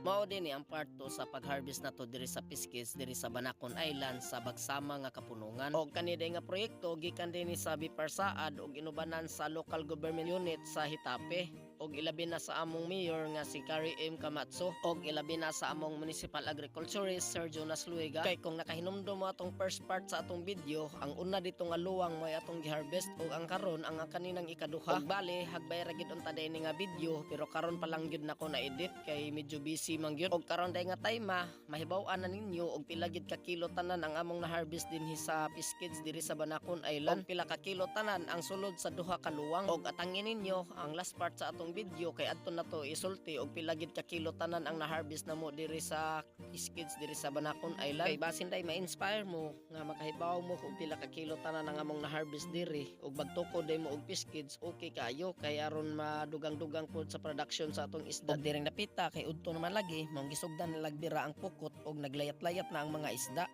Mao din ni ang part 2 sa pag-harvest nato diri sa Piskis diri sa Banacon Island sa Bagsama nga kapunungan. Og kaniday nga proyekto gikan din ni sa Biparsaad og inubanan sa local government unit sa Hitape og ilabi na sa among mayor nga si Carrie M. Camatso og ilabi na sa among municipal agriculturist Sir Jonas Luiga. Kay kung nakahinumdum mo atong first part sa atong video, ang una dito nga luwang mo ay atong giharvest og ang karon ang kaninang ikaduha. Og bali hagbay ra gid unta ni nga video pero karon pa lang gyud nako na edit kay medyo busy man gyud. Og karon day nga time mahibaw-an na ninyo og pila gid ka kilo tanan ang among na-harvest dinhi sa Piskids diri sa Banacon Island. Og pila ka kilo tanan ang sulod sa duha ka luwang. Og atangin ninyo ang last part sa atong video kay adto na to isulti og pila gid ka kilo tanan ang na-harvest namo diri sa Piskids diri sa Banacon Island. Kay basin day ma-inspire mo nga makahibaw mo kung pila ka kilo tanan ang among na-harvest diri og bagtukod day mo og Piskids okay kayo kay aron madugang-dugang pud sa production sa atong isda. Og diring napita kay udto naman lagi mong gisugdan na lagbira ang pukot og naglayat-layat na ang mga isda.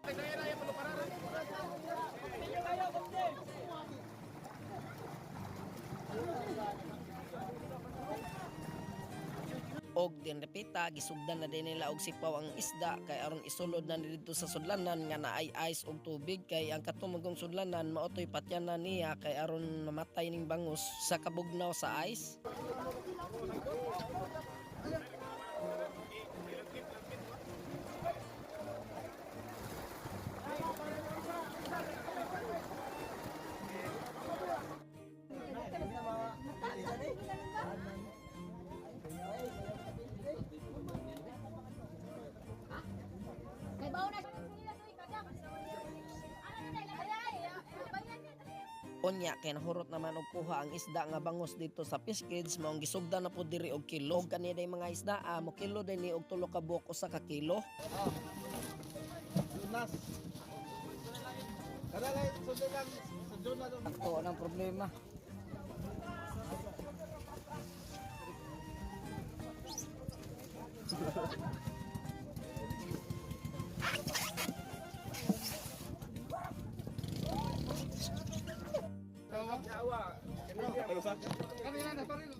Og din repita gisugdan na din nila og sipaw ang isda kay aron isulod na didto sa sudlanan nga naay ice og tubig kay ang katumugong sudlanan maotoy patyanan niya kay aron mamatay ning bangus sa kabugnaw sa ice. Unya kay nahurot naman og kuha ang isda nga bangus dito sa Piskids maong gisugdan na po diri og kilo. Og kaniday mga isda mo kilo din ni og 3 ka buok usa ka kilo. Lunas. Kada lay sundan sa zona do. Ako ang problema. Kanina na paril.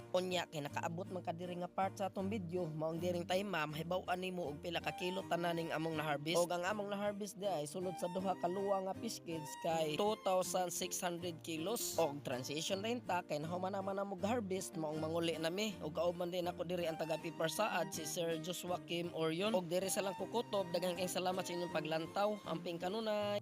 Unya kay nakaabot man ka diri nga part sa atong video maong diring time mahibaw-an nimo og pila ka kilo tananing among na-harvest. Og ang among na-harvest di ay sulod sa duha ka luwa nga Piskids kay 2,600 kilos. Og transition rin ta kay nahuman naman among harvest maong manguli nami og kauban din ako diri ang taga Biparsaad si Sir Joshua Kim Orion. Og diri sa lang kukutob daghang kayong salamat sa inyong paglantaw. Amping kanunay.